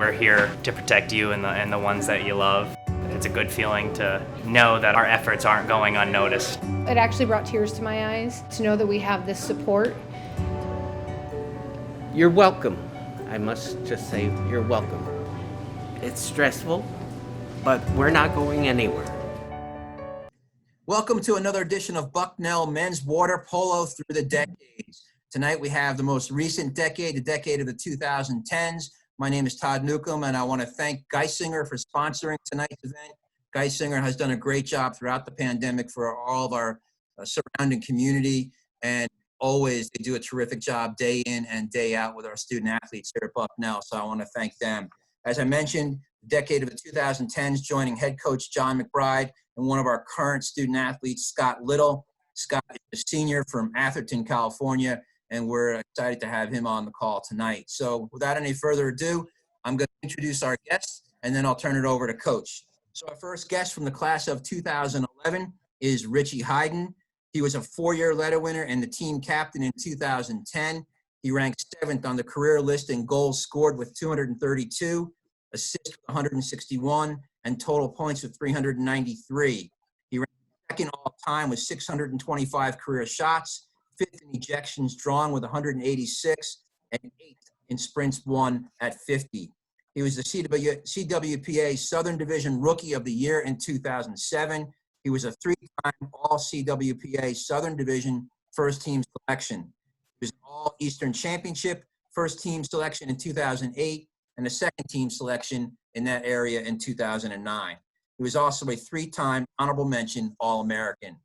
We're here to protect you and the ones that you love. It's a good feeling to know that our efforts aren't going unnoticed. It actually brought tears to my eyes to know that we have this support. You're welcome. I must just say, you're welcome. It's stressful, but we're not going anywhere. Welcome to another edition of Bucknell Men's Water Polo Through the Decades. Tonight we have the most recent decade, the decade of the 2010s. My name is Todd Newcomb, and I want to thank Geisinger for sponsoring tonight's event. Geisinger has done a great job throughout the pandemic for all of our surrounding community, and always they do a terrific job day in and day out with our student athletes here at Bucknell, so I want to thank them. As I mentioned, the decade of the 2010s, joining head coach John McBride and one of our current student athletes, Scott Little. Scott is a senior from Atherton, California, and we're excited to have him on the call tonight. So without any further ado, I'm going to introduce our guests, and then I'll turn it over to Coach. So our first guest from the class of 2011 is Richie Hayden. He was a four-year letter winner and the team captain in 2010. He ranked 7th on the career list in goals scored with 232, assists with 161, and total points with 393. He ranked 2nd all-time with 625 career shots, 5th in ejections drawn with 186, and 8th in sprints won at 50. He was the CWPA Southern Division Rookie of the Year in 2007. He was a 3-time All-CWPA Southern Division First Team Selection. He was an All-Eastern Championship First Team Selection in 2008 and a Second Team Selection in that area in 2009. He was also a 3-time Honorable Mention All-American.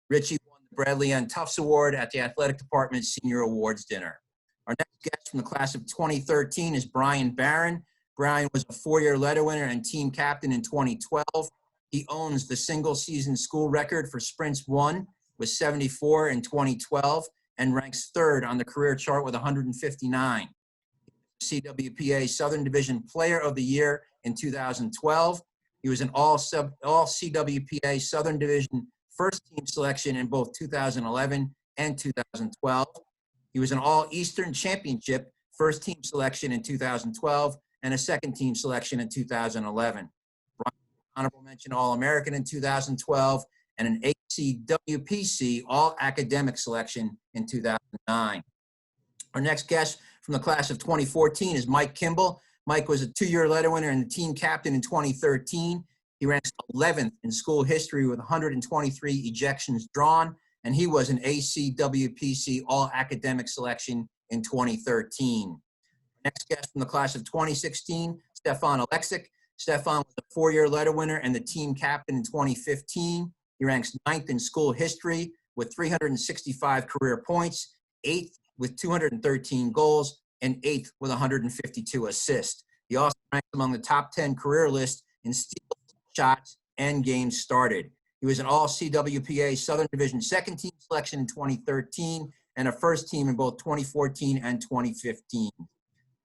Richie won the Bradley N. Tufts Award at the Athletic Department's Senior Awards Dinner. Our next guest from the class of 2013 is Brian Barron. Brian was a 4-year letter winner and team captain in 2012. He owns the single-season school record for sprints won with 74 in 2012 and ranks 3rd on the career chart with 159. CWPA Southern Division Player of the Year in 2012. He was an all-CWPA Southern Division First Team Selection in both 2011 and 2012. He was an All-Eastern Championship First Team Selection in 2012 and a Second Team Selection in 2011. Honorable Mention All-American in 2012, and an ACWPC All-Academic Selection in 2009. Our next guest from the class of 2014 is Mike Kimble. Mike was a 2-year letter winner and the team captain in 2013. He ranks 11th in school history with 123 ejections drawn, and he was an ACWPC All-Academic Selection in 2013. Next guest from the class of 2016, Stefan Aleksic. Stefan was a 4-year letter winner and the team captain in 2015. He ranks 9th in school history with 365 career points, 8th with 213 goals, and 8th with 152 assists. He also ranks among the top 10 career list in steals, shots, and games started. He was an All-CWPA Southern Division Second Team Selection in 2013 and a First Team in both 2014 and 2015.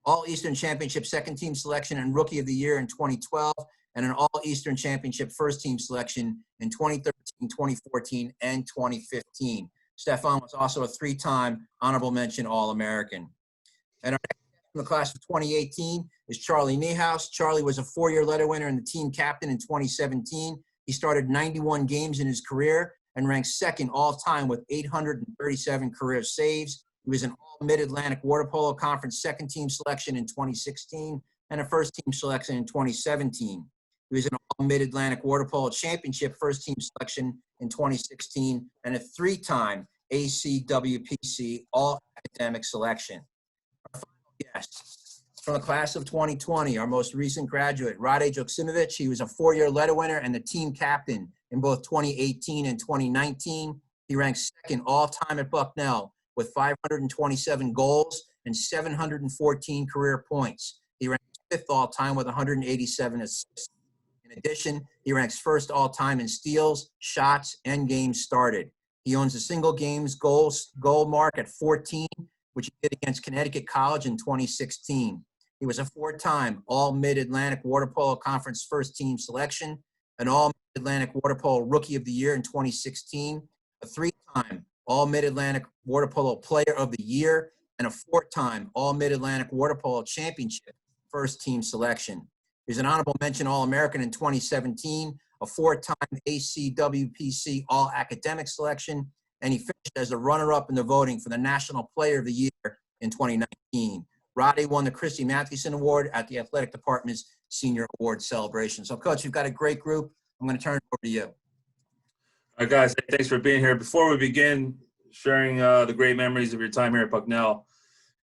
All-Eastern Championship Second Team Selection and Rookie of the Year in 2012, and an All-Eastern Championship First Team Selection in 2013, 2014, and 2015. Stefan was also a 3-time Honorable Mention All-American. And our next guest from the class of 2018 is Charlie Niehaus. Charlie was a 4-year letter winner and the team captain in 2017. He started 91 games in his career and ranks 2nd all-time with 837 career saves. He was an All-Mid-Atlantic Water Polo Conference Second Team Selection in 2016 and a First Team Selection in 2017. He was an All-Mid-Atlantic Water Polo Championship First Team Selection in 2016 and a 3-time ACWPC All-Academic Selection. Our final guest from the class of 2020, our most recent graduate, Rade Joksimovic. He was a 4-year letter winner and the team captain in both 2018 and 2019. He ranks 2nd all-time at Bucknell with 527 goals and 714 career points. He ranks 5th all-time with 187 assists. In addition, he ranks 1st all-time in steals, shots, and games started. He owns a single games goal mark at 14, which he did against Connecticut College in 2016. He was a 4-time All-Mid-Atlantic Water Polo Conference First Team Selection, an All-Mid-Atlantic Water Polo Rookie of the Year in 2016, a 3-time All-Mid-Atlantic Water Polo Player of the Year, and a 4-time All-Mid-Atlantic Water Polo Championship first team selection. He's an honorable mention All-American in 2017, a 4-time ACWPC All-Academic selection, and he finished as the runner-up in the voting for the National Player of the Year in 2019. Roddy won the Christy Mathewson Award at the Athletic Department's Senior Award Celebration. So, Coach, you've got a great group. I'm going to turn it over to you. All right, guys, thanks for being here. Before we begin sharing the great memories of your time here at Bucknell,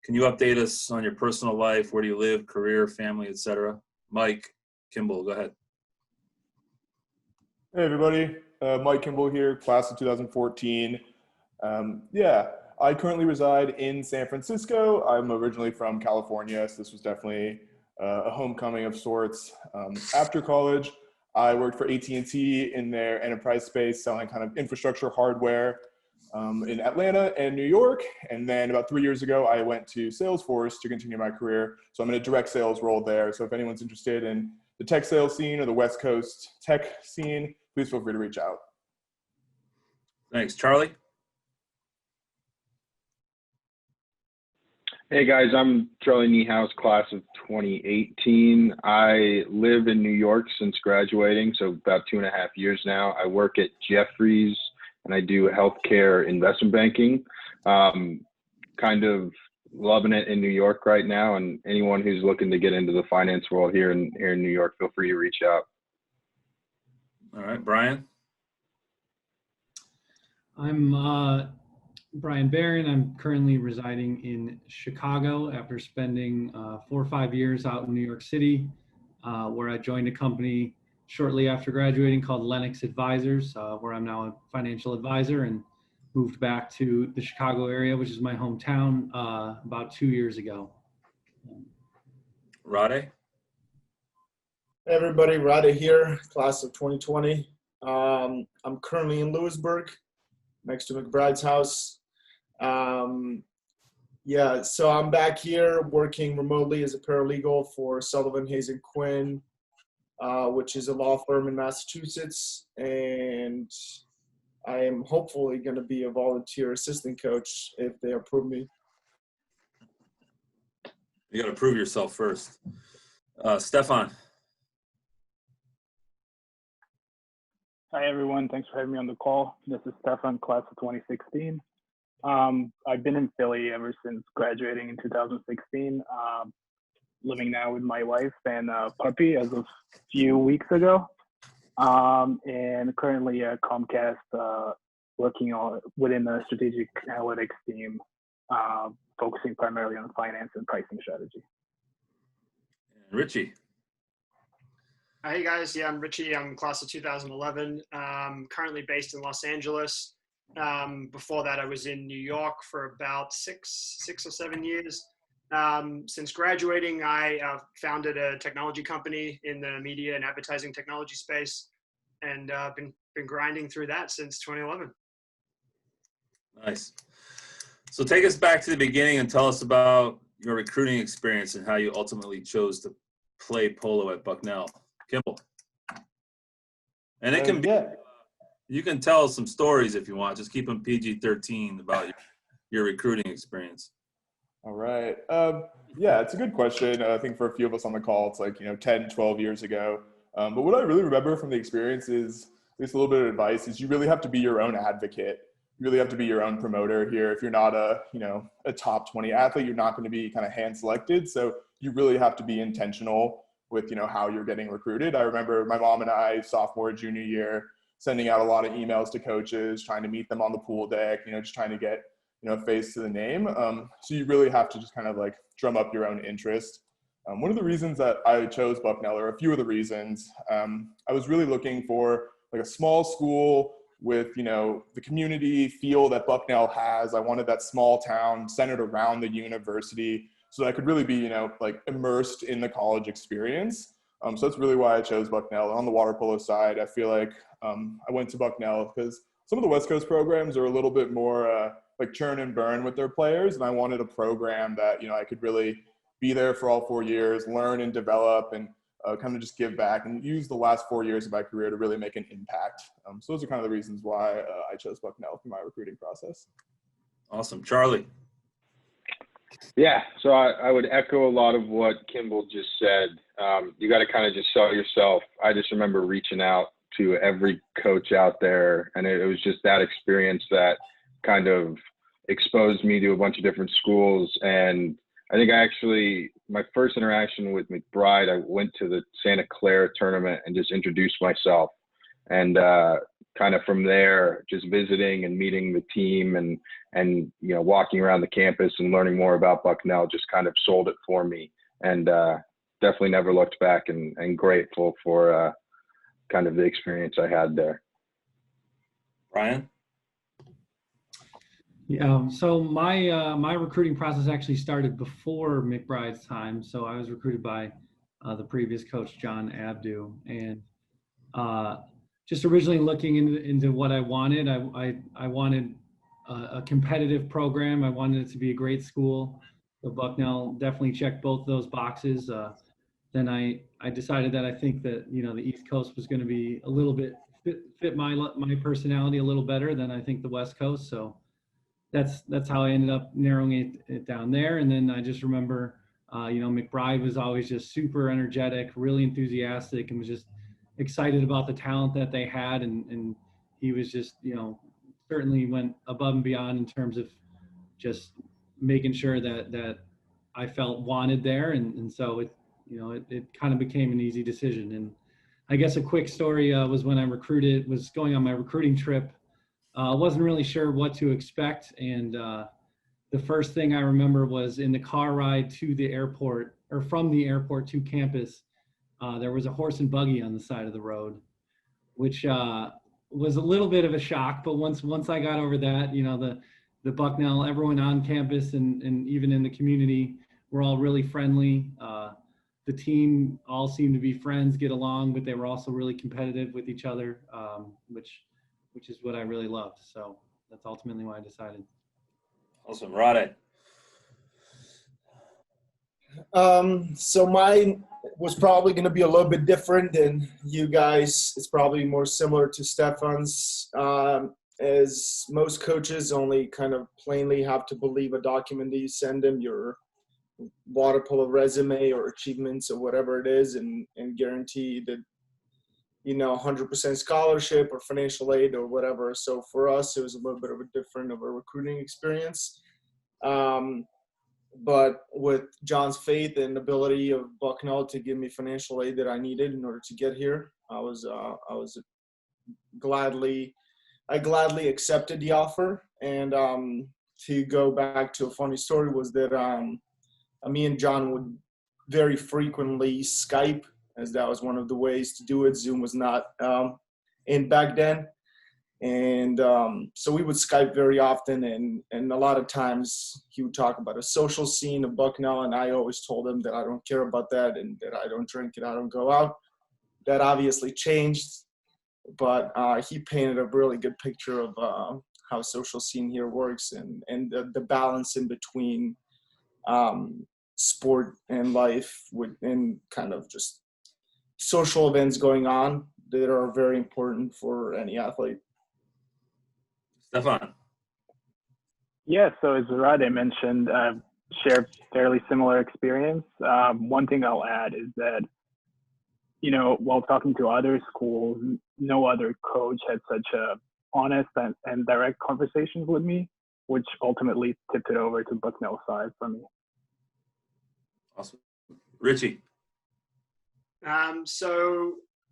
can you update us on your personal life? Where do you live, career, family, etc.? Mike, Kimble, go ahead. Hey, everybody. Mike Kimble here, class of 2014. I currently reside in San Francisco. I'm originally from California, so this was definitely a homecoming of sorts. After college, I worked for AT&T in their enterprise space, selling kind of infrastructure hardware in Atlanta and New York. And then about 3 years ago, I went to Salesforce to continue my career. So I'm in a direct sales role there. So if anyone's interested in the tech sales scene or the West Coast tech scene, please feel free to reach out. Thanks. Charlie? Hey guys, I'm Charlie Niehaus, class of 2018. I live in New York since graduating, so about 2.5 years now. I work at Jefferies and I do healthcare investment banking. Kind of loving it in New York right now, and anyone who's looking to get into the finance world here in New York, feel free to reach out. All right, Brian? I'm Brian Barron. I'm currently residing in Chicago after spending 4 or 5 years out in New York City, where I joined a company shortly after graduating called Lennox Advisors, where I'm now a financial advisor, and moved back to the Chicago area, which is my hometown, about 2 years ago. Rade? Hey everybody, Rade here, class of 2020. I'm currently in Lewisburg, next to McBride's house. So I'm back here working remotely as a paralegal for Sullivan, Hayes & Quinn, which is a law firm in Massachusetts. And I am hopefully going to be a volunteer assistant coach if they approve me. You got to prove yourself first. Stefan? Hi, everyone. Thanks for having me on the call. This is Stefan, class of 2016. I've been in Philly ever since graduating in 2016, living now with my wife and puppy as of a few weeks ago, and currently at Comcast working within the strategic analytics team, focusing primarily on finance and pricing strategy. Richie? Hey guys, yeah, I'm Richie. I'm class of 2011. Currently based in Los Angeles. Before that, I was in New York for about six or 7 years. Since graduating, I founded a technology company in the media and advertising technology space, and been grinding through that since 2011. Nice. So take us back to the beginning and tell us about your recruiting experience and how you ultimately chose to play polo at Bucknell. Kimble. And it can be, you can tell some stories if you want. Just keep them PG-13 about your recruiting experience. All right. It's a good question. I think for a few of us on the call, it's like, 10, 12 years ago. But what I really remember from the experience is, at least a little bit of advice, is you really have to be your own advocate. You really have to be your own promoter here. If you're not a top 20 athlete, you're not going to be kind of hand selected. So you really have to be intentional with, how you're getting recruited. I remember my mom and I, sophomore, junior year, sending out a lot of emails to coaches, trying to meet them on the pool deck, just trying to get, face to the name. So you really have to just kind of like drum up your own interest. One of the reasons that I chose Bucknell, or a few of the reasons, I was really looking for like a small school with, the community feel that Bucknell has. I wanted that small town centered around the university so that I could really be, like immersed in the college experience. So that's really why I chose Bucknell. On the water polo side, I feel like I went to Bucknell because some of the West Coast programs are a little bit more like churn and burn with their players. And I wanted a program that, I could really be there for all 4 years, learn and develop, and kind of just give back and use the last 4 years of my career to really make an impact. So those are kind of the reasons why I chose Bucknell for my recruiting process. Awesome. Charlie? Yeah, so I would echo a lot of what Kimble just said. You got to kind of just sell yourself. I just remember reaching out to every coach out there, and it was just that experience that kind of exposed me to a bunch of different schools. And I think my first interaction with McBride, I went to the Santa Clara tournament and just introduced myself. And kind of from there, just visiting and meeting the team and walking around the campus and learning more about Bucknell just kind of sold it for me. And definitely never looked back, and grateful for kind of the experience I had there. Brian? Yeah, so my recruiting process actually started before McBride's time. So I was recruited by the previous coach, John Abdu, and just originally looking into what I wanted. I wanted a competitive program. I wanted it to be a great school. So Bucknell definitely checked both those boxes. Then I decided that I think that the East Coast was going to be a little bit fit my personality a little better than I think the West Coast. So that's how I ended up narrowing it down there. And then I just remember, McBride was always just super energetic, really enthusiastic, and was just excited about the talent that they had. And he was just, certainly went above and beyond in terms of just making sure that I felt wanted there. And so it kind of became an easy decision. And I guess a quick story was when I was going on my recruiting trip. Wasn't really sure what to expect. And the first thing I remember was in the car ride to the airport, or from the airport to campus, there was a horse and buggy on the side of the road, which was a little bit of a shock. But once I got over that, the Bucknell, everyone on campus and even in the community were all really friendly. The team all seemed to be friends, get along, but they were also really competitive with each other, which is what I really loved. So that's ultimately why I decided. Awesome. Rade? So mine was probably going to be a little bit different than you guys. It's probably more similar to Stefan's, as most coaches only kind of plainly have to believe a document that you send them, your water polo resume or achievements or whatever it is, and guarantee that 100% scholarship or financial aid or whatever. So for us, it was a little bit of a different of a recruiting experience. But with John's faith and ability of Bucknell to give me financial aid that I needed in order to get here, I gladly accepted the offer. And to go back to a funny story was that me and John would very frequently Skype, as that was one of the ways to do it. Zoom was not in back then. And so we would Skype very often, and a lot of times he would talk about a social scene of Bucknell, and I always told him that I don't care about that and that I don't drink and I don't go out. That obviously changed, but he painted a really good picture of how social scene here works and the balance in between sport and life and kind of just social events going on that are very important for any athlete. Stefan? Yeah, so as Rade mentioned, I've shared fairly similar experience. One thing I'll add is that, while talking to other schools, no other coach had such a honest and direct conversations with me, which ultimately tipped it over to Bucknell's side for me. Awesome. Richie?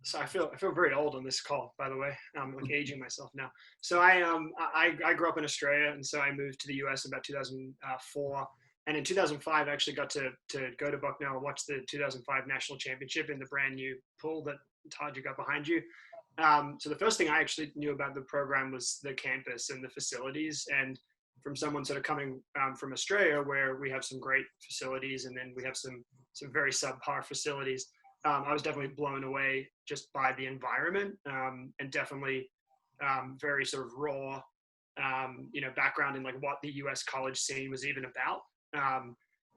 So I feel very old on this call, by the way. I'm like aging myself now. So I grew up in Australia, and so I moved to the US in about 2004. And in 2005, I actually got to go to Bucknell and watch the 2005 national championship in the brand new pool that Todd, you got behind you. So the first thing I actually knew about the program was the campus and the facilities. And from someone sort of coming from Australia, where we have some great facilities and then we have some very subpar facilities, I was definitely blown away just by the environment, and definitely very sort of raw, background in like what the US college scene was even about.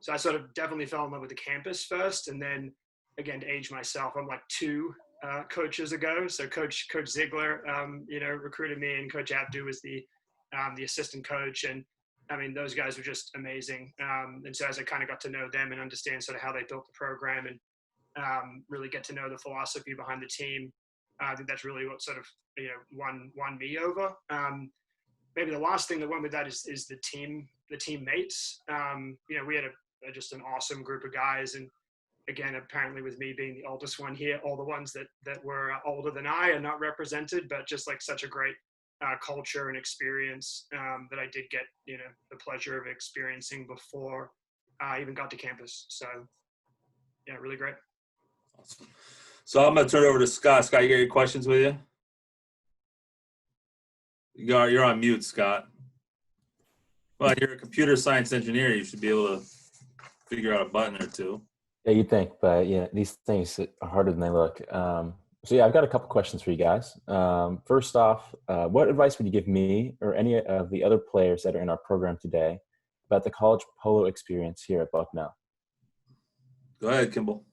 So I sort of definitely fell in love with the campus first, and then again, to age myself, I'm like two coaches ago. So Coach Ziegler, recruited me, and Coach Abdu was the assistant coach. And I mean, those guys were just amazing. And so as I kind of got to know them and understand sort of how they built the program and really get to know the philosophy behind the team, I think that's really what sort of, won me over. Maybe the last thing that went with that is the teammates. We had just an awesome group of guys. And again, apparently with me being the oldest one here, all the ones that were older than I are not represented, but just like such a great culture and experience that I did get, the pleasure of experiencing before I even got to campus. So yeah, really great. Awesome. So I'm going to turn it over to Scott. Scott, you got your questions with you? You're on mute, Scott. Well, you're a computer science engineer. You should be able to figure out a button or two. Yeah, you'd think, but yeah, these things are harder than they look. So yeah, I've got a couple questions for you guys. First off, what advice would you give me or any of the other players that are in our program today about the college polo experience here at Bucknell? Go ahead, Kimble.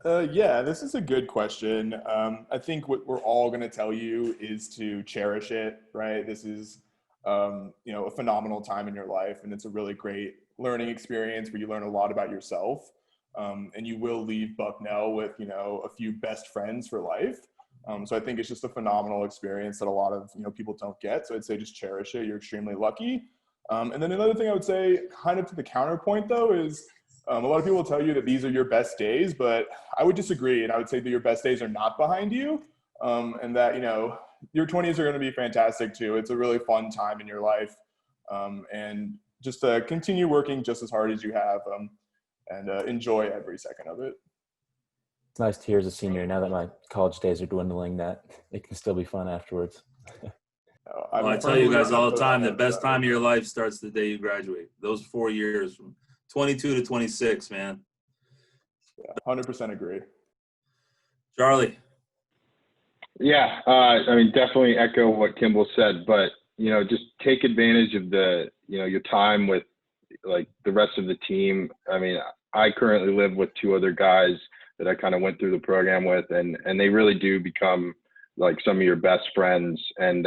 Yeah, this is a good question. I think what we're all going to tell you is to cherish it, right? This is, a phenomenal time in your life, and it's a really great learning experience where you learn a lot about yourself. And you will leave Bucknell with, a few best friends for life. So I think it's just a phenomenal experience that a lot of, people don't get. So I'd say just cherish it. You're extremely lucky. And then another thing I would say, kind of to the counterpoint though, is a lot of people will tell you that these are your best days, but I would disagree. And I would say that your best days are not behind you. And that, your 20s are going to be fantastic too. It's a really fun time in your life. And just continue working just as hard as you have. And enjoy every second of it. It's nice to hear as a senior, now that my college days are dwindling, that it can still be fun afterwards. Well, I tell you guys all the time, the best time of your life starts the day you graduate. Those 4 years from 22 to 26, man. Yeah, 100% agree. Charlie. Yeah, definitely echo what Kimble said, but, just take advantage of your time with like the rest of the team. I mean, I currently live with two other guys that I kind of went through the program with, and they really do become like some of your best friends. And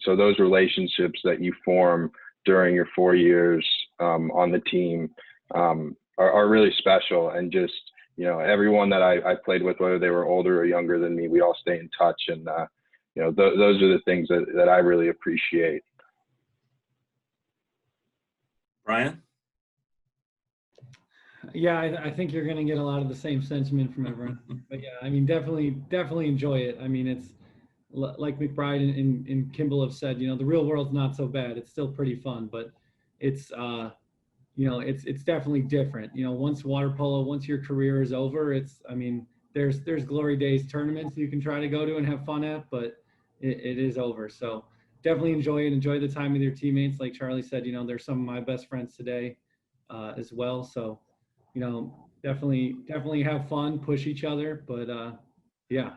so those relationships that you form during your 4 years on the team are really special. And just, everyone that I played with, whether they were older or younger than me, we all stay in touch. And, those are the things that I really appreciate. Brian? Yeah, I think you're going to get a lot of the same sentiment from everyone. But yeah, I mean, definitely enjoy it. I mean, it's like McBride and Kimble have said, the real world's not so bad. It's still pretty fun, but it's, it's definitely different. Once water polo, once your career is over, there's glory days tournaments you can try to go to and have fun at, but it is over. So definitely enjoy it. Enjoy the time with your teammates. Like Charlie said, they're some of my best friends today as well. So, definitely have fun, push each other. But yeah,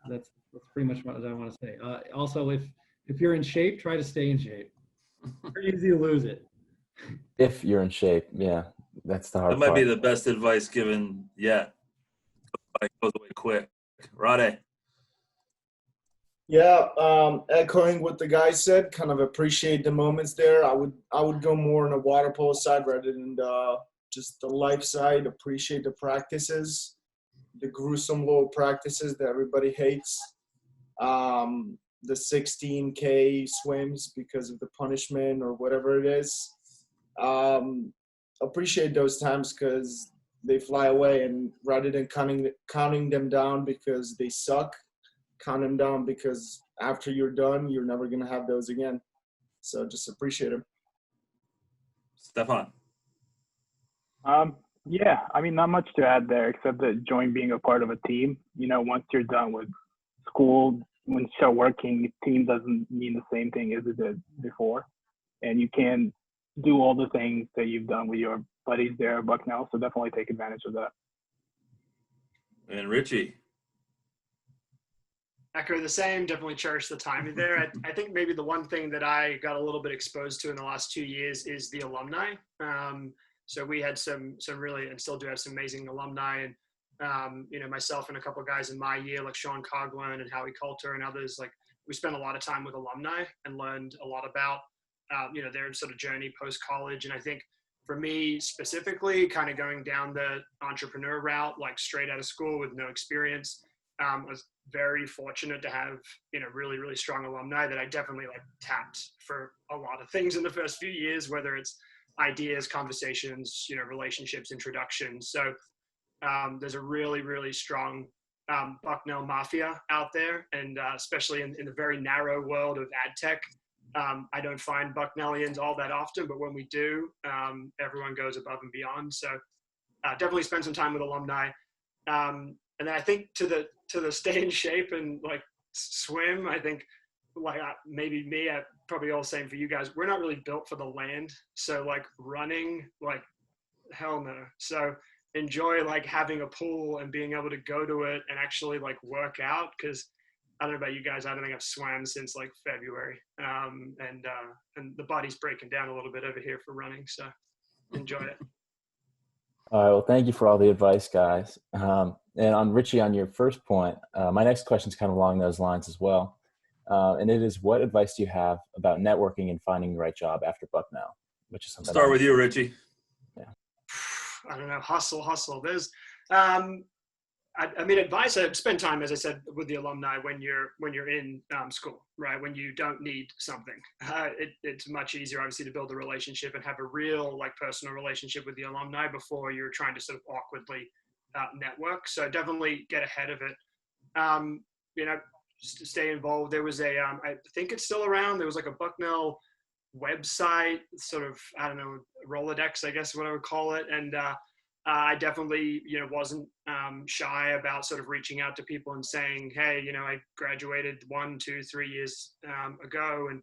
that's pretty much what I want to say. Also, if you're in shape, try to stay in shape. Pretty easy to lose it. If you're in shape, yeah, that's the hard part. That might be the best advice given yet. It goes away quick. Rade. Yeah, echoing what the guy said, kind of appreciate the moments there. I would go more on the water polo side rather than just the life side. Appreciate the practices, the gruesome little practices that everybody hates. The 16K swims because of the punishment or whatever it is. Appreciate those times because they fly away, and rather than counting them down because they suck, count them down because after you're done, you're never going to have those again. So just appreciate them. Stefan. Yeah, not much to add there except that enjoying being a part of a team. Once you're done with school, when you start working, team doesn't mean the same thing as it did before. And you can do all the things that you've done with your buddies there at Bucknell. So definitely take advantage of that. And Richie. Echo the same, definitely cherish the time there. I think maybe the one thing that I got a little bit exposed to in the last 2 years is the alumni. So we had some really, and still do have some amazing alumni. And, myself and a couple of guys in my year, like Sean Coughlin and Howie Coulter and others, like we spent a lot of time with alumni and learned a lot about, their sort of journey post-college. And I think for me specifically, kind of going down the entrepreneur route, like straight out of school with no experience, I was very fortunate to have, really, really strong alumni that I definitely like tapped for a lot of things in the first few years, whether it's ideas, conversations, relationships, introductions. So there's a really, really strong Bucknell mafia out there, and especially in the very narrow world of ad tech. I don't find Bucknellians all that often, but when we do, everyone goes above and beyond. So definitely spend some time with alumni. And then I think to the stay in shape and like swim, I think like maybe me, probably all the same for you guys. We're not really built for the land. So like running, like hell no. So enjoy like having a pool and being able to go to it and actually like work out. Cause I don't know about you guys. I don't think I've swam since like February. And the body's breaking down a little bit over here for running. So enjoy it. All right. Well, thank you for all the advice, guys. And on Richie, on your first point, my next question is kind of along those lines as well. And it is, what advice do you have about networking and finding the right job after Bucknell? Which is something. Start with you, Richie. Yeah. I don't know. Hustle. There's, I mean, advice. I spend time, as I said, with the alumni when you're in school, right? When you don't need something, it's much easier, obviously, to build a relationship and have a real, like, personal relationship with the alumni before you're trying to sort of awkwardly network. So definitely get ahead of it. Stay involved. There was I think it's still around. There was like a Bucknell website, sort of, I don't know, Rolodex, I guess what I would call it. And I definitely, wasn't shy about sort of reaching out to people and saying, hey, I graduated 1, 2, 3 years ago and,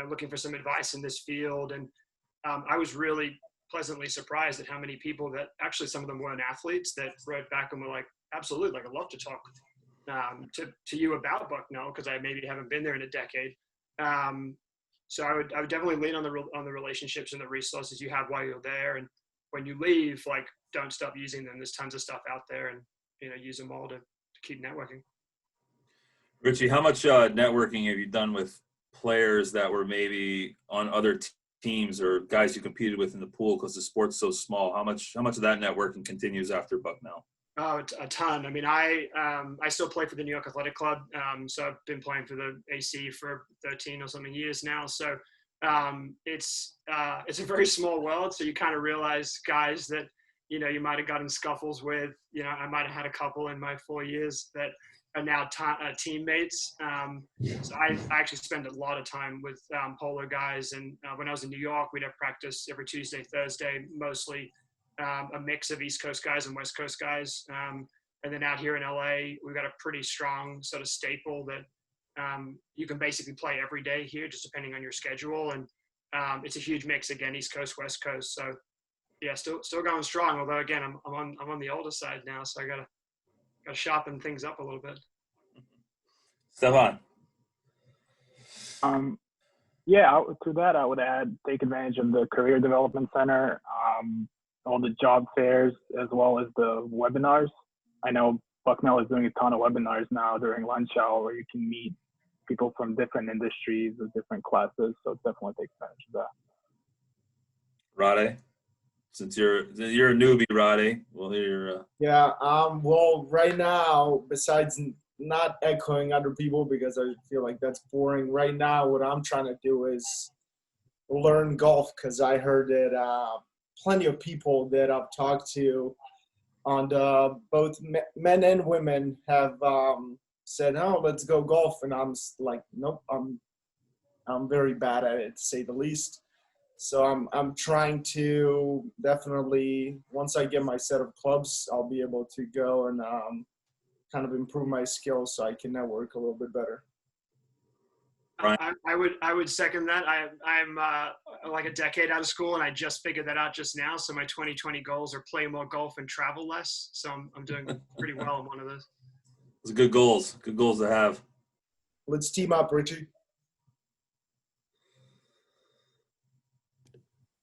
looking for some advice in this field. And I was really pleasantly surprised at how many people that actually, some of them weren't athletes, that wrote back and were like, absolutely, like, I'd love to talk to you about Bucknell, because I maybe haven't been there in a decade. So I would definitely lean on the relationships and the resources you have while you're there. And when you leave, like, don't stop using them. There's tons of stuff out there, and, use them all to keep networking. Richie, how much networking have you done with players that were maybe on other teams or guys you competed with in the pool because the sport's so small? How much of that networking continues after Bucknell? Oh, a ton. I mean, I still play for the New York Athletic Club. So I've been playing for the AC for 13 or something years now. So it's a very small world. So you kind of realize guys that, you might have gotten scuffles with, I might have had a couple in my 4 years that are now teammates. So I actually spend a lot of time with Polo guys. And when I was in New York, we'd have practice every Tuesday, Thursday, mostly a mix of East Coast guys and West Coast guys. And then out here in LA, we've got a pretty strong sort of staple that you can basically play every day here, just depending on your schedule. And it's a huge mix, again, East Coast, West Coast. So yeah, still going strong. Although again, I'm on the older side now, so I gotta sharpen things up a little bit. Stefan. To that I would add, take advantage of the Career Development Center, all the job fairs, as well as the webinars. I know Bucknell is doing a ton of webinars now during lunch hour where you can meet people from different industries or different classes. So definitely take advantage of that. Rade, since you're a newbie, Rade, we'll hear your. Well, right now, besides not echoing other people because I feel like that's boring. Right now, what I'm trying to do is learn golf, because I heard that plenty of people that I've talked to on both men and women have said, "Oh, let's go golf," and I'm like, "Nope, I'm very bad at it, to say the least." So I'm trying to definitely, once I get my set of clubs, I'll be able to go and kind of improve my skills so I can network a little bit better. I would second that. I'm like a decade out of school, and I just figured that out just now. So my 2020 goals are play more golf and travel less. So I'm doing pretty well on one of those. Those are good goals. Good goals to have. Let's team up, Richie.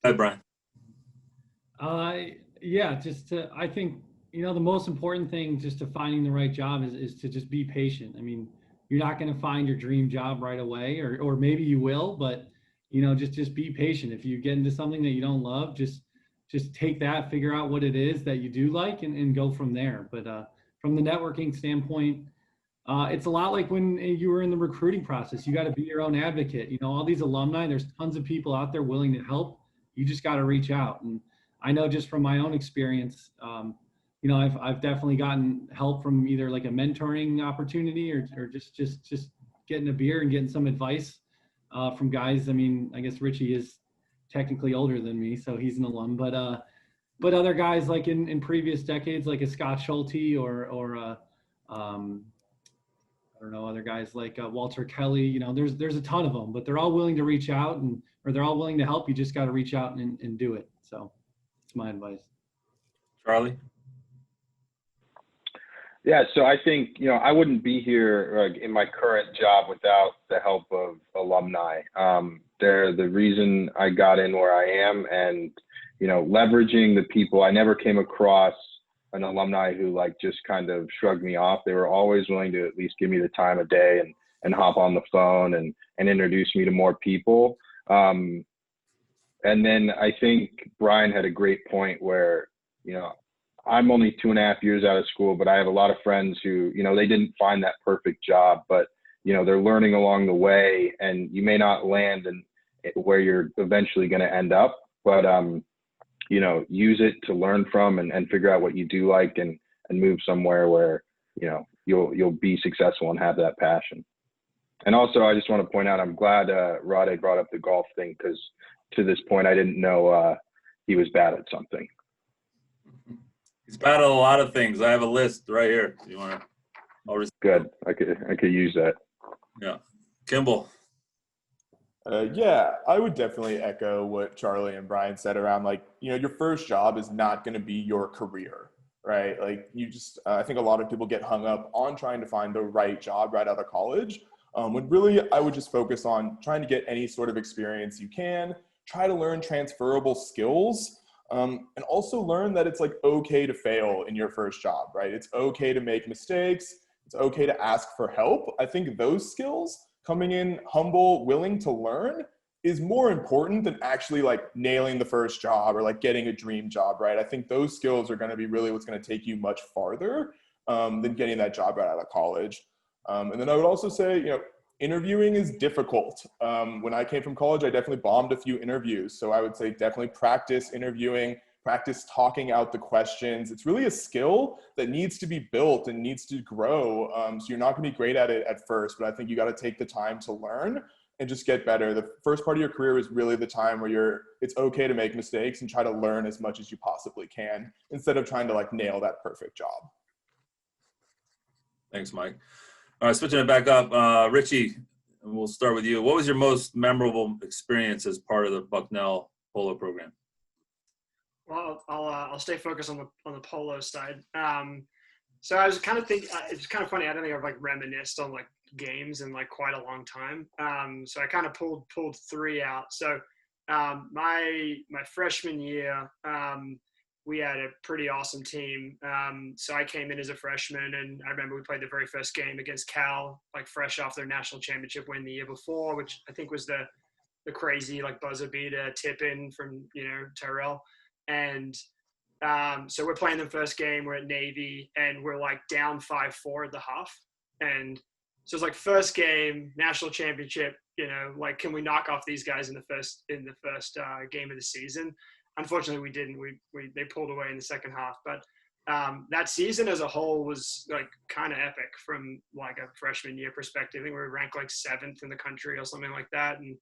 Hi, Brian. I think, the most important thing just to finding the right job is to just be patient. I mean, you're not going to find your dream job right away, or maybe you will, but just be patient. If you get into something that you don't love, just take that, figure out what it is that you do like, and go from there. But from the networking standpoint, it's a lot like when you were in the recruiting process. You got to be your own advocate. All these alumni, there's tons of people out there willing to help. You just got to reach out. And I know just from my own experience, I've definitely gotten help from either like a mentoring opportunity or just getting a beer and getting some advice from guys. I mean, I guess Richie is technically older than me, so he's an alum, but other guys like in previous decades, like a Scott Schulte or I don't know, other guys like Walter Kelly, there's a ton of them, but they're all willing to reach out or they're all willing to help. You just got to reach out and do it. So that's my advice. Charlie? Yeah, so I think, I wouldn't be here in my current job without the help of alumni. They're the reason I got in where I am, and, leveraging the people. I never came across an alumni who just kind of shrugged me off. They were always willing to at least give me the time of day and hop on the phone and introduce me to more people. And then I think Brian had a great point where, I'm only 2.5 years out of school, but I have a lot of friends who, they didn't find that perfect job, but, they're learning along the way, and you may not land in where you're eventually going to end up, but, use it to learn from and figure out what you do like and move somewhere where, you'll be successful and have that passion. And also, I just want to point out, I'm glad Rade brought up the golf thing, because to this point, I didn't know he was bad at something. He's bad at a lot of things. I have a list right here. You want to? Good. I could use that. Yeah. Kimble. Yeah, I would definitely echo what Charlie and Brian said around your first job is not going to be your career, right? I think a lot of people get hung up on trying to find the right job right out of college. When really I would just focus on trying to get any sort of experience you can, try to learn transferable skills, and also learn that it's okay to fail in your first job, right? It's okay to make mistakes. It's okay to ask for help. I think those skills, coming in humble, willing to learn, is more important than actually nailing the first job or getting a dream job, right? I think those skills are going to be really what's going to take you much farther than getting that job right out of college. And then I would also say, interviewing is difficult. When I came from college, I definitely bombed a few interviews. So I would say definitely practice interviewing, practice talking out the questions. It's really a skill that needs to be built and needs to grow. So you're not going to be great at it at first, but I think you got to take the time to learn and just get better. The first part of your career is really the time where it's okay to make mistakes and try to learn as much as you possibly can instead of trying to nail that perfect job. Thanks, Mike. All right, switching it back up. Richie, we'll start with you. What was your most memorable experience as part of the Bucknell Polo program? Well, I'll stay focused on the polo side. So I was kind of thinking, it's kind of funny. I don't think I've reminisced on games in quite a long time. So I kind of pulled 3 out. So my freshman year, we had a pretty awesome team. So I came in as a freshman, and I remember we played the very first game against Cal, fresh off their national championship win the year before, which I think was the crazy buzzer beater tip in from Tyrell. And so we're playing the first game. We're at Navy, and we're down 5-4 at the half. And so it's first game, national championship. Can we knock off these guys in the first game of the season? Unfortunately, we didn't. They pulled away in the second half. But that season as a whole was kind of epic from a freshman year perspective. I think we were ranked 7th in the country or something like that, and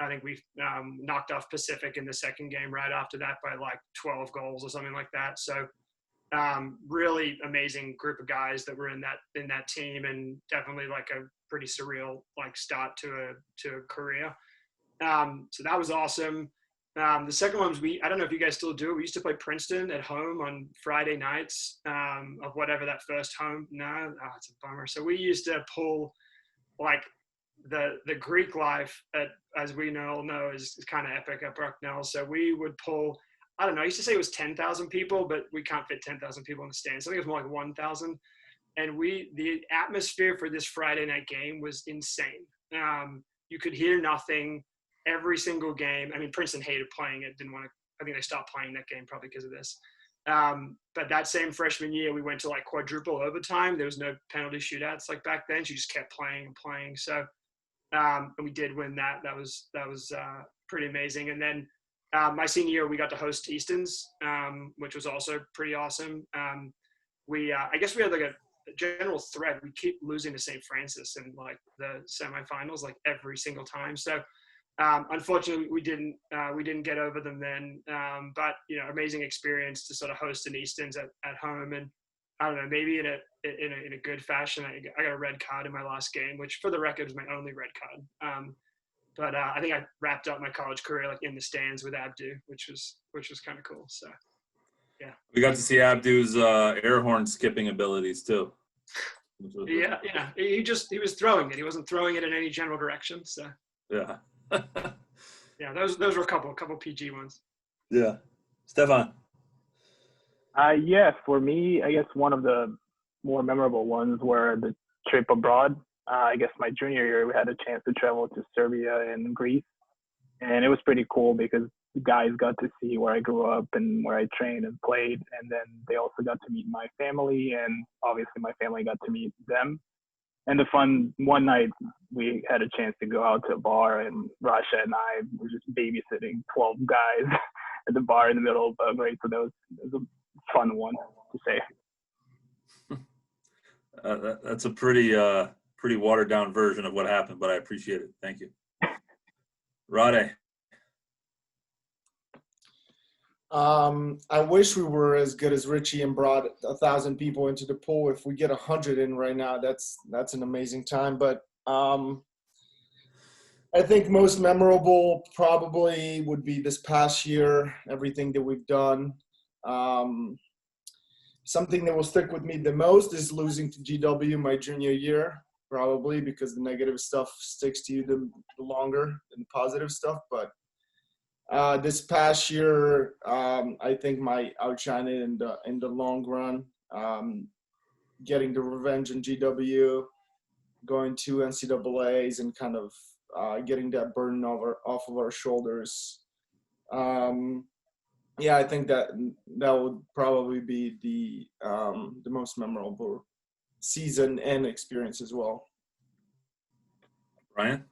I think we knocked off Pacific in the second game right after that by 12 goals or something like that. So really amazing group of guys that were in that team, and definitely a pretty surreal start to a career. So that was awesome. The second one was I don't know if you guys still do it. We used to play Princeton at home on Friday nights of whatever that first home. No, it's a bummer. So we used to pull the Greek life as we all know is kind of epic at Bucknell. So we would pull, I don't know, I used to say it was 10,000 people, but we can't fit 10,000 people in the stands. So I think it was more 1,000. And the atmosphere for this Friday night game was insane. You could hear nothing every single game. I mean, Princeton hated playing it, didn't want to, I think they stopped playing that game probably because of this. But that same freshman year, we went to like quadruple overtime. There was no penalty shootouts like back then. So you just kept playing and playing. So, and we did win that. That was pretty amazing. And then my senior year, we got to host Easton's, which was also pretty awesome. I guess we had like a general thread. We keep losing to St. Francis in like the semifinals, like every single time. So unfortunately, we didn't get over them then. But amazing experience to sort of host an Easton's at home, and I don't know, maybe in a good fashion. I got a red card in my last game, which for the record was my only red card. But I think I wrapped up my college career like in the stands with Abdu, which was kind of cool. So. Yeah. We got to see Abdu's air horn skipping abilities too. Yeah. He was throwing it. He wasn't throwing it in any general direction. So. Yeah. Yeah, those were a couple PG ones. Yeah. Stefan. Yeah, for me, I guess one of the more memorable ones were the trip abroad. I guess my junior year, we had a chance to travel to Serbia and Greece, and it was pretty cool because the guys got to see where I grew up and where I trained and played. And then they also got to meet my family, and obviously my family got to meet them. And one night we had a chance to go out to a bar, and Rasha and I were just babysitting 12 guys at the bar in the middle of Belgrade. So that was a fun one to say. That's a pretty watered down version of what happened, but I appreciate it. Thank you. Rade. I wish we were as good as Richie and brought 1,000 people into the pool. If we get 100 in right now, that's an amazing time. But I think most memorable probably would be this past year, everything that we've done. Something that will stick with me the most is losing to GW my junior year, probably because the negative stuff sticks to you the longer than the positive stuff. But this past year, I think my outshine in the long run, getting the revenge in GW, going to NCAAs, and kind of getting that burden off of our shoulders. Yeah, I think that would probably be the most memorable season and experience as well. Brian?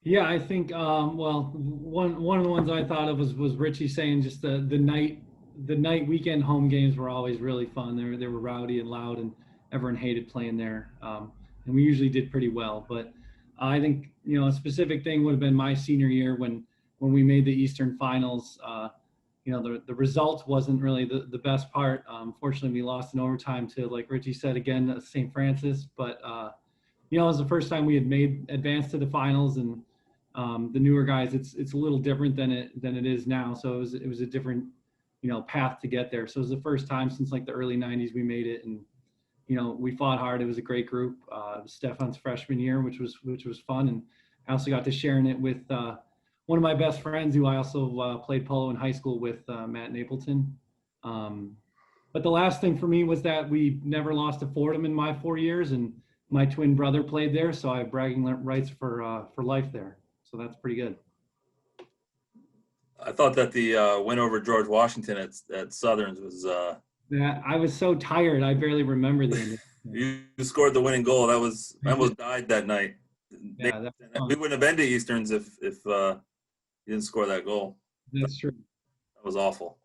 Yeah, I think one of the ones I thought of was Richie saying just the night weekend home games were always really fun. They were rowdy and loud, and everyone hated playing there. And we usually did pretty well. But I think a specific thing would have been my senior year when we made the Eastern Finals. The result wasn't really the best part. Fortunately, we lost in overtime to, like Richie said, again, St. Francis. But it was the first time we had made advance to the finals, and the newer guys, it's a little different than it is now. So it was a different path to get there. So it was the first time since like the early 90s we made it, and we fought hard. It was a great group. It was Stefan's freshman year, which was fun, and I also got to share in it with one of my best friends who I also played polo in high school with, Matt Napleton. But the last thing for me was that we never lost to Fordham in my 4 years, and my twin brother played there, so I have bragging rights for life there. So that's pretty good. I thought that the win over George Washington at Southerns was. Yeah, I was so tired, I barely remember the end. You scored the winning goal. I almost died that night. Yeah, we wouldn't have been to Easterns if you didn't score that goal. That's true. That was awful.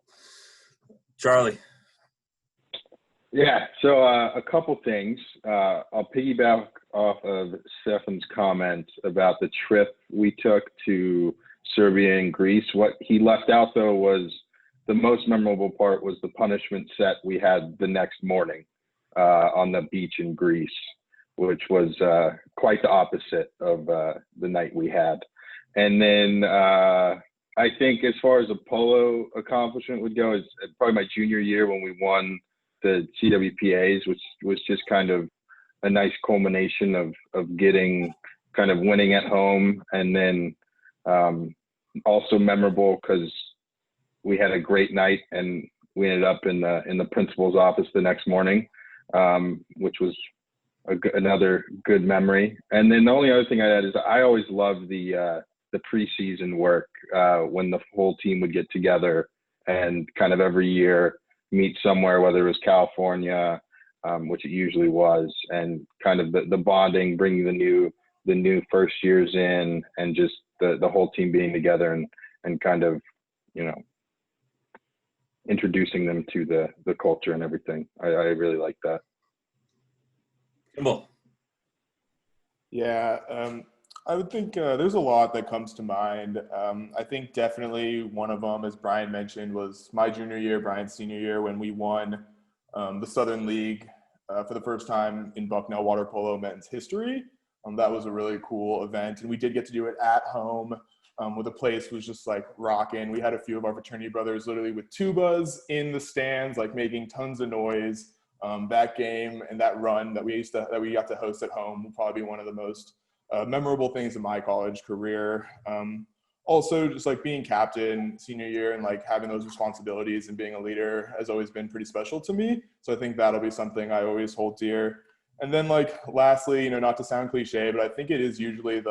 Charlie. Yeah, so a couple things. I'll piggyback off of Stefan's comment about the trip we took to Serbia and Greece. What he left out, though, was the most memorable part was the punishment set we had the next morning on the beach in Greece, which was quite the opposite of the night we had. And then I think as far as a polo accomplishment would go, is probably my junior year when we won the CWPAs, which was just kind of a nice culmination of getting kind of winning at home, and then also memorable because we had a great night and we ended up in the principal's office the next morning, which was another good memory. And then the only other thing I add is I always loved the preseason work when the whole team would get together and kind of every year meet somewhere, whether it was California, which it usually was, and kind of the bonding, bringing the new first years in, and just the whole team being together and kind of, introducing them to the culture and everything. I really like that. Kimble. Yeah, I would think there's a lot that comes to mind. I think definitely one of them, as Brian mentioned, was my junior year, Brian's senior year, when we won the Southern League for the first time in Bucknell water polo men's history. That was a really cool event, and we did get to do it at home, where the place was just like rocking. We had a few of our fraternity brothers literally with tubas in the stands, like making tons of noise. That game and that run that we got to host at home will probably be one of the most memorable things in my college career. Also, just like being captain senior year and like having those responsibilities and being a leader has always been pretty special to me. So I think that'll be something I always hold dear. And then like lastly, not to sound cliche, but I think it is usually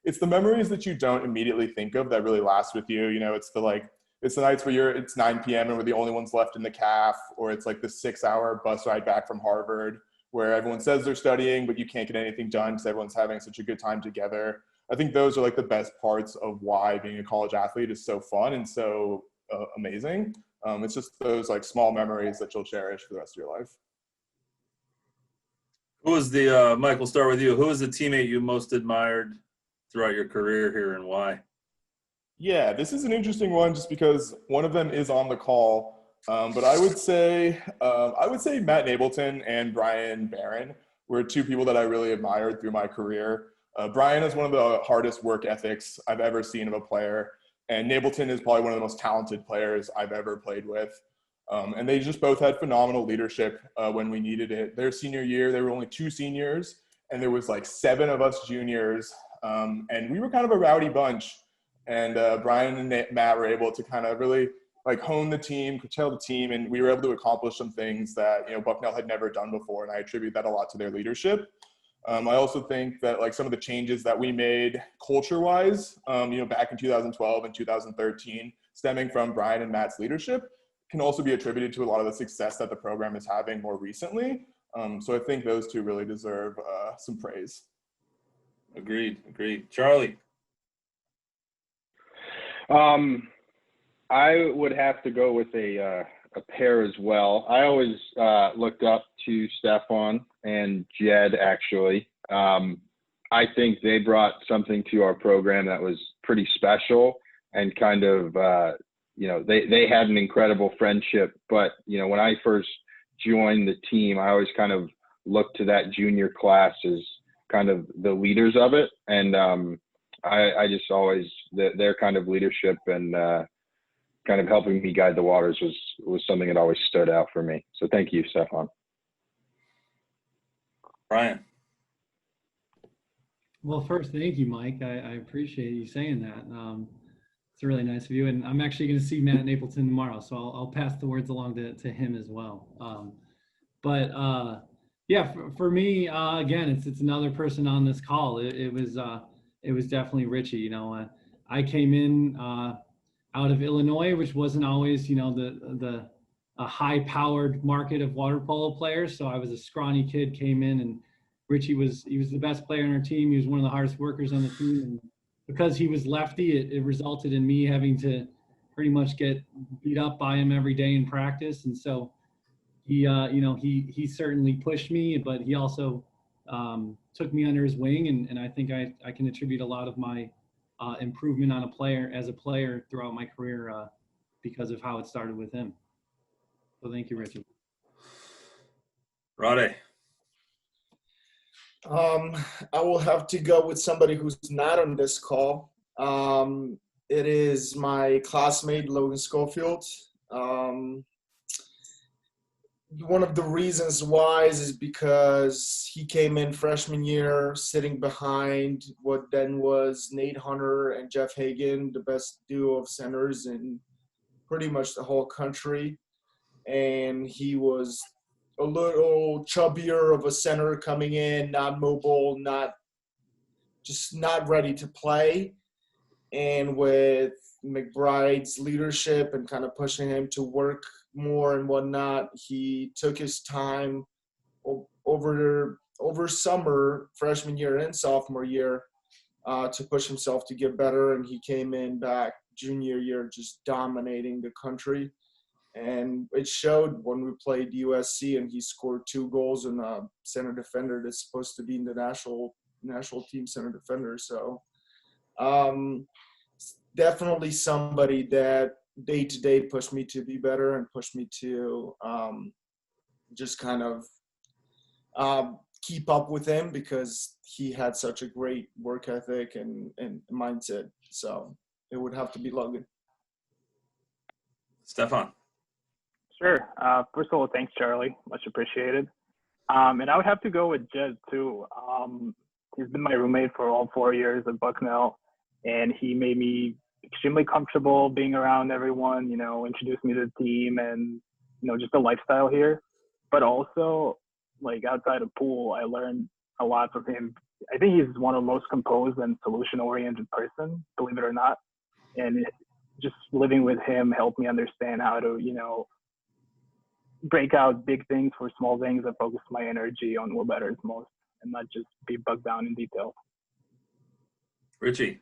it's the memories that you don't immediately think of that really last with you. It's the nights where it's 9 p.m. and we're the only ones left in the CAF, or it's like the 6-hour bus ride back from Harvard where everyone says they're studying, but you can't get anything done because everyone's having such a good time together. I think those are like the best parts of why being a college athlete is so fun and so amazing. It's just those like small memories that you'll cherish for the rest of your life. Who was Mike, we'll start with you. Who was the teammate you most admired throughout your career here, and why? Yeah, this is an interesting one just because one of them is on the call. But I would say Matt Napleton and Brian Barron were two people that I really admired through my career. Brian is one of the hardest work ethics I've ever seen of a player, and Napleton is probably one of the most talented players I've ever played with. And they just both had phenomenal leadership when we needed it. Their senior year, there were only 2 seniors, and there was like 7 of us juniors, and we were kind of a rowdy bunch. And Brian and Matt were able to kind of really like hone the team, curtail the team, and we were able to accomplish some things that Bucknell had never done before, and I attribute that a lot to their leadership. I also think that like some of the changes that we made culture-wise, back in 2012 and 2013, stemming from Brian and Matt's leadership, can also be attributed to a lot of the success that the program is having more recently. So I think those two really deserve some praise. Agreed. Charlie. I would have to go with a pair as well. I always looked up to Stefan and Jed, actually. I think they brought something to our program that was pretty special and kind of, they had an incredible friendship. But, when I first joined the team, I always kind of looked to that junior class as kind of the leaders of it. And I just always, their kind of leadership and kind of helping me guide the waters was something that always stood out for me. So thank you, Stefan. Brian. Well, first, thank you, Mike. I appreciate you saying that. It's really nice of you. And I'm actually going to see Matt Napleton tomorrow, so I'll pass the words along to him as well. For me, again, it's another person on this call. It was definitely Richie. I came in out of Illinois, which wasn't always, the high-powered market of water polo players. So I was a scrawny kid, came in, and Richie was the best player on our team. He was one of the hardest workers on the team, and because he was lefty, it resulted in me having to pretty much get beat up by him every day in practice. And so he certainly pushed me, but he also took me under his wing, and I think I can attribute a lot of my improvement as a player throughout my career because of how it started with him. So thank you, Richie. Rade. I will have to go with somebody who's not on this call. It is my classmate, Logan Schofield. One of the reasons why is because he came in freshman year sitting behind what then was Nate Hunter and Jeff Hagan, the best duo of centers in pretty much the whole country. and he was a little chubbier of a center coming in, not mobile, not ready to play. And with McBride's leadership and kind of pushing him to work more and whatnot, he took his time over summer, freshman year and sophomore year, to push himself to get better. And he came in back junior year just dominating the country. And it showed when we played USC, and he scored 2 goals and a center defender that's supposed to be in the national team center defender. So definitely somebody that day to day pushed me to be better and pushed me to just kind of keep up with him, because he had such a great work ethic and mindset. So it would have to be Logan. Stefan. Sure. First of all, thanks, Charlie. Much appreciated. And I would have to go with Jed, too. He's been my roommate for all 4 years at Bucknell, and he made me extremely comfortable being around everyone, introduced me to the team and, just the lifestyle here. But also, like, outside of pool, I learned a lot from him. I think he's one of the most composed and solution-oriented person, believe it or not. And just living with him helped me understand how to, break out big things for small things and focus my energy on what matters most and not just be bogged down in detail. Richie.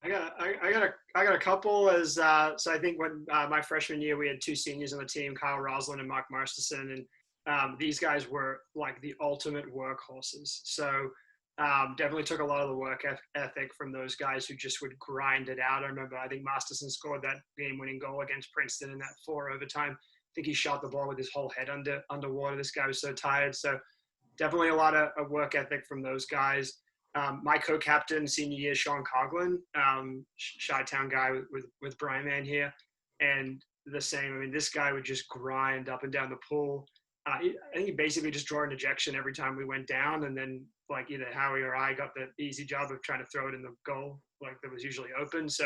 I got a couple. So I think when my freshman year, we had 2 seniors on the team, Kyle Roslin and Mark Masterson, and these guys were like the ultimate workhorses. So definitely took a lot of the work ethic from those guys who just would grind it out. I think Masterson scored that game-winning goal against Princeton in that 4 overtime. I think he shot the ball with his whole head underwater. This guy was so tired. So definitely a lot of work ethic from those guys. My co-captain senior year, Sean Coughlin, Chi-Town guy with Brian Man here, and the same. This guy would just grind up and down the pool. I think he basically just drew an ejection every time we went down, and then like either Howie or I got the easy job of trying to throw it in the goal, like that was usually open. So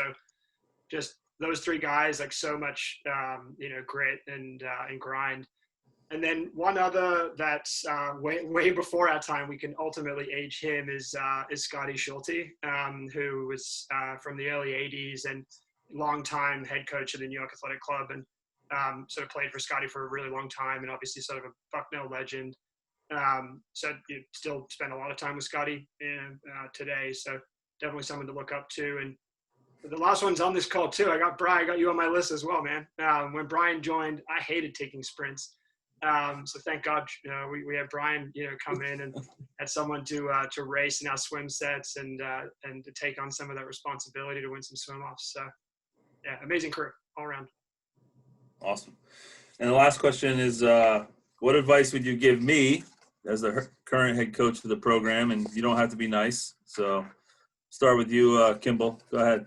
just those 3 guys, like so much, grit and grind. And then one other that's way before our time, we can ultimately age him, is Scotty Schulte, who was from the early 80s and longtime head coach of the New York Athletic Club, and sort of played for Scotty for a really long time, and obviously sort of a Bucknell legend. So you still spend a lot of time with Scotty today. So definitely someone to look up to. And the last one's on this call too. I got you on my list as well, man. When Brian joined, I hated taking sprints. So thank God, we had Brian, come in and had someone to race in our swim sets and to take on some of that responsibility to win some swim offs. So yeah, amazing crew all around. Awesome. And the last question is, what advice would you give me as the current head coach of the program? And you don't have to be nice. So start with you, Kimble. Go ahead.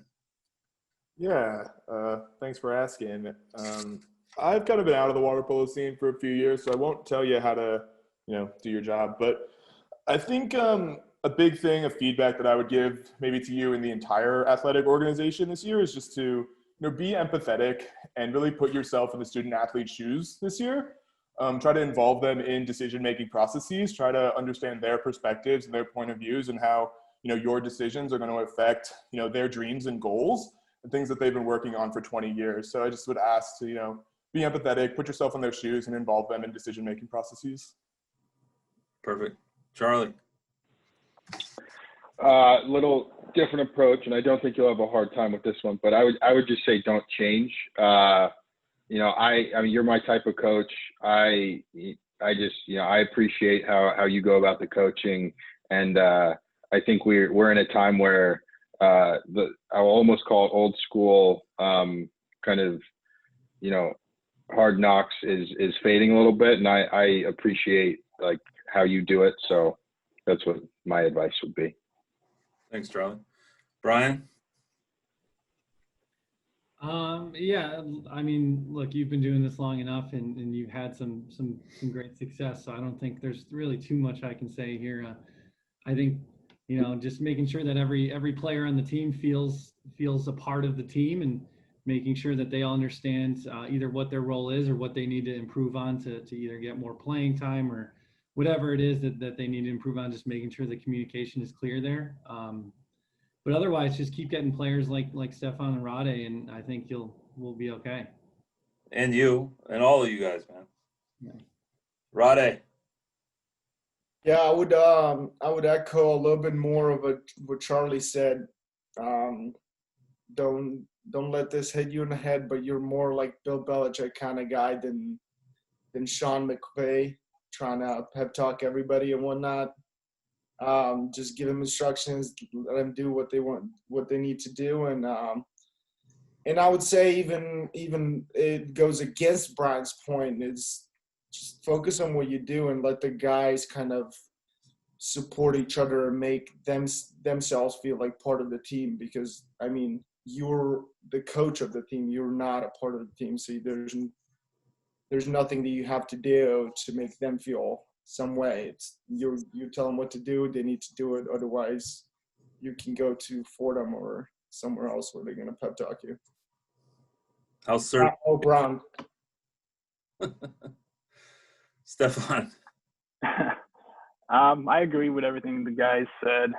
Yeah, thanks for asking. I've kind of been out of the water polo scene for a few years, so I won't tell you how to, do your job. But I think a big thing of feedback that I would give maybe to you and the entire athletic organization this year is just to, be empathetic and really put yourself in the student athlete's shoes this year. Try to involve them in decision-making processes. Try to understand their perspectives and their point of views and how, your decisions are going to affect, their dreams and goals and things that they've been working on for 20 years. So I just would ask to, be empathetic, put yourself in their shoes, and involve them in decision-making processes. Perfect. Charlie. Little different approach, and I don't think you'll have a hard time with this one, but I would just say don't change. I mean, you're my type of coach. I appreciate how you go about the coaching, and I think we're in a time where I'll almost call it old school kind of, hard knocks is fading a little bit, and I appreciate like how you do it. So that's what my advice would be. Thanks, Charlie. Brian? Yeah, I mean, look, you've been doing this long enough and you've had some great success. So I don't think there's really too much I can say here. I think, just making sure that every player on the team feels a part of the team and making sure that they all understand either what their role is or what they need to improve on to either get more playing time or whatever it is that they need to improve on, just making sure the communication is clear there. But otherwise, just keep getting players like Stefan and Rade, and I think we'll be okay. And you, and all of you guys, man. Yeah. Rade. Yeah, I would echo a little bit more of what Charlie said. Don't let this hit you in the head, but you're more like Bill Belichick kind of guy than Sean McVay, trying to pep talk everybody and whatnot. Just give them instructions, let them do what they want, what they need to do, and I would say even it goes against Brian's point is just focus on what you do and let the guys kind of support each other and make themselves feel like part of the team, because I mean you're the coach of the team, you're not a part of the team, so there's nothing that you have to do to make them feel some way. It's you tell them what to do, they need to do it, otherwise you can go to Fordham or somewhere else where they're going to pep talk you. How certain? Oh, Brown. Stefan. I agree with everything the guys said.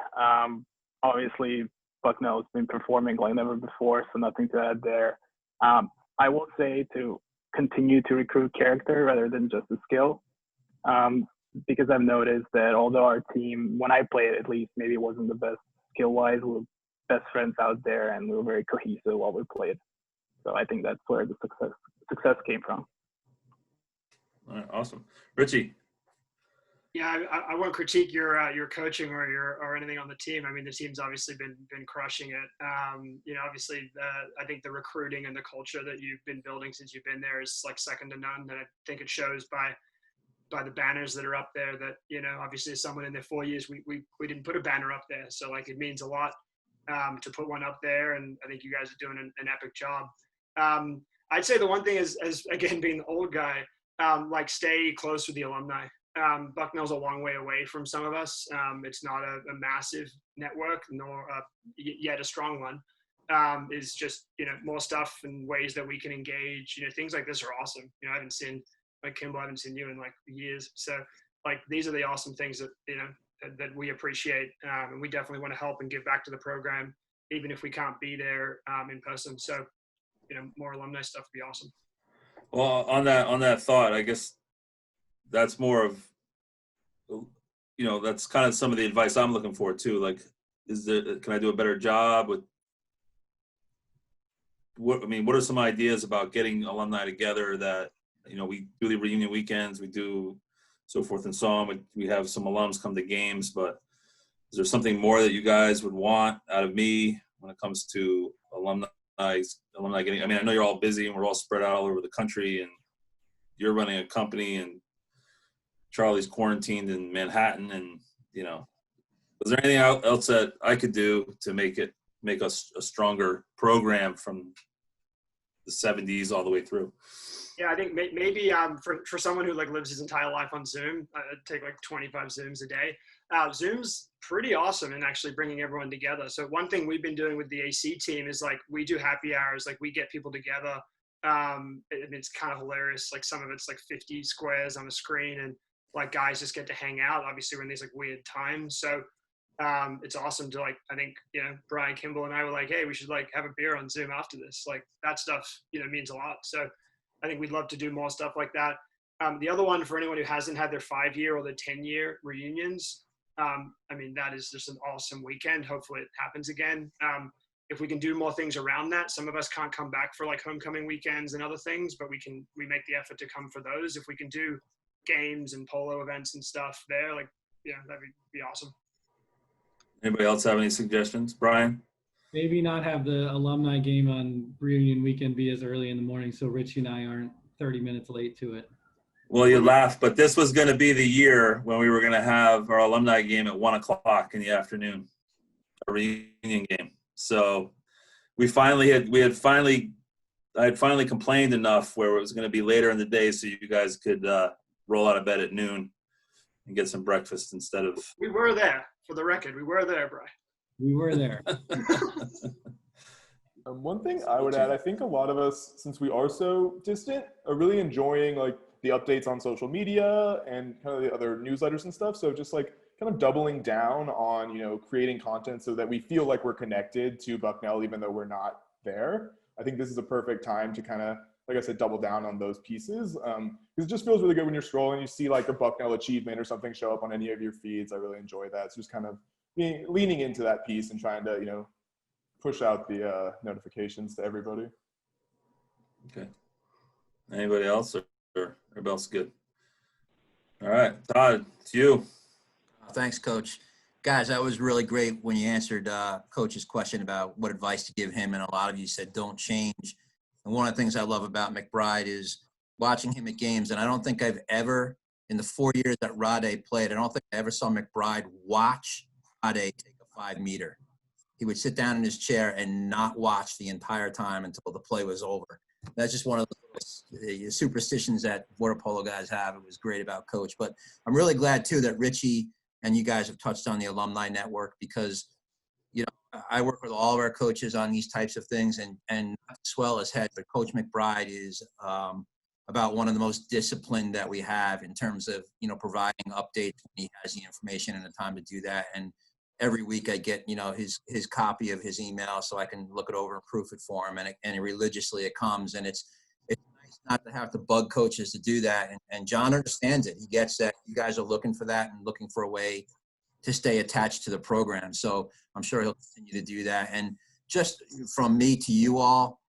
Obviously, Bucknell has been performing like never before, so nothing to add there. I will say to continue to recruit character rather than just a skill, because I've noticed that although our team, when I played at least, maybe it wasn't the best skill-wise, we were best friends out there and we were very cohesive while we played. So I think that's where the success came from. All right, awesome. Richie. Yeah, I won't critique your coaching or anything on the team. I mean, the team's obviously been crushing it. Obviously, I think the recruiting and the culture that you've been building since you've been there is like second to none. And I think it shows by the banners that are up there that, obviously as someone in their 4 years, we didn't put a banner up there. So like it means a lot to put one up there. And I think you guys are doing an epic job. I'd say the one thing is, as again, being the old guy, like stay close with the alumni. Bucknell's a long way away from some of us. It's not a massive network, nor yet a strong one. Is just, more stuff and ways that we can engage. Things like this are awesome. I haven't seen, like Kimble, I haven't seen you in like years. So like, these are the awesome things that, that we appreciate. And we definitely want to help and give back to the program, even if we can't be there in person. So, more alumni stuff would be awesome. Well, on that thought, I guess that's more of, that's kind of some of the advice I'm looking for too. Like, can I do a better job with what are some ideas about getting alumni together that, we do the reunion weekends, we do so forth and so on. We have some alums come to games, but is there something more that you guys would want out of me when it comes to alumni getting, I know you're all busy and we're all spread out all over the country and you're running a company and Charlie's quarantined in Manhattan and, is there anything else that I could do to make us a stronger program from the 70s all the way through? Yeah, I think maybe for someone who like lives his entire life on Zoom, I'd take like 25 Zooms a day. Zoom's pretty awesome in actually bringing everyone together. So one thing we've been doing with the AC team is like we do happy hours, like we get people together. It's kind of hilarious. Like some of it's like 50 squares on a screen and like guys just get to hang out. Obviously we're in these like weird times. So it's awesome to like, I think, Brian, Kimble and I were like, hey, we should like have a beer on Zoom after this. Like that stuff, means a lot. So I think we'd love to do more stuff like that. The other one for anyone who hasn't had their 5-year or their 10-year reunions, that is just an awesome weekend. Hopefully it happens again. If we can do more things around that, some of us can't come back for like homecoming weekends and other things, but we make the effort to come for those. If we can do games and polo events and stuff there, like, that'd be awesome. Anybody else have any suggestions? Brian? Maybe not have the alumni game on reunion weekend be as early in the morning so Richie and I aren't 30 minutes late to it. Well, you laugh, but this was going to be the year when we were going to have our alumni game at 1:00 in the afternoon, a reunion game. So I had finally complained enough where it was going to be later in the day so you guys could roll out of bed at noon and get some breakfast instead of. We were there, for the record. We were there, Brian. We were there. One thing I would add, I think a lot of us, since we are so distant, are really enjoying like the updates on social media and kind of the other newsletters and stuff. So just like kind of doubling down on, you know, creating content so that we feel like we're connected to Bucknell, even though we're not there. I think this is a perfect time to kind of, like I said, double down on those pieces. Because it just feels really good when you're scrolling, you see like a Bucknell achievement or something show up on any of your feeds. I really enjoy that. So just kind of leaning into that piece and trying to, you know, push out the notifications to everybody. Okay. Anybody else, or everybody else good? All right, Todd, it's you. Thanks, Coach. Guys, that was really great when you answered Coach's question about what advice to give him, and a lot of you said don't change. And one of the things I love about McBride is watching him at games, and I don't think I've ever, in the 4 years that Rade played, I don't think I ever saw McBride watch Rade take a 5-meter. He would sit down in his chair and not watch the entire time until the play was over. That's just one of the superstitions that water polo guys have. It was great about Coach. But I'm really glad, too, that Richie and you guys have touched on the alumni network, because, you know, I work with all of our coaches on these types of things, and not to swell his head, but Coach McBride is about one of the most disciplined that we have in terms of, you know, providing updates when he has the information and the time to do that. And every week I get, you know, his copy of his email so I can look it over and proof it for him. And religiously it comes, and it's nice not to have to bug coaches to do that. And John understands it. He gets that you guys are looking for that and looking for a way to stay attached to the program. So I'm sure he'll continue to do that. And just from me to you all,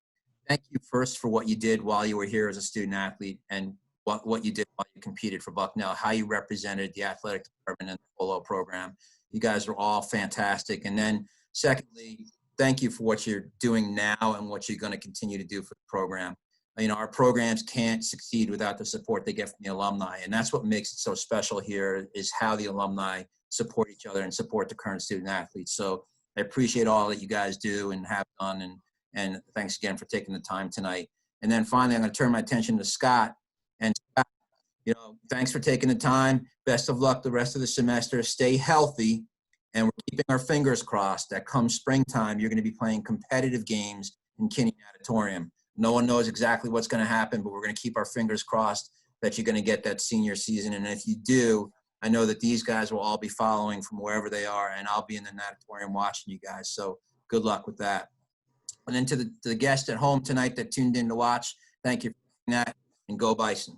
thank you first for what you did while you were here as a student athlete, and what you did while you competed for Bucknell, how you represented the athletic department and the polo program. You guys are all fantastic. And then secondly, thank you for what you're doing now and what you're going to continue to do for the program. You know, our programs can't succeed without the support they get from the alumni. And that's what makes it so special here, is how the alumni support each other and support the current student athletes. So I appreciate all that you guys do and have done. And thanks again for taking the time tonight. And then finally, I'm going to turn my attention to Scott. And Scott, you know, thanks for taking the time. Best of luck the rest of the semester. Stay healthy. And we're keeping our fingers crossed that come springtime, you're going to be playing competitive games in Kinney Auditorium. No one knows exactly what's going to happen, but we're going to keep our fingers crossed that you're going to get that senior season. And if you do, I know that these guys will all be following from wherever they are, and I'll be in the auditorium watching you guys. So good luck with that. And then to the guests at home tonight that tuned in to watch, thank you for doing that, and go Bison.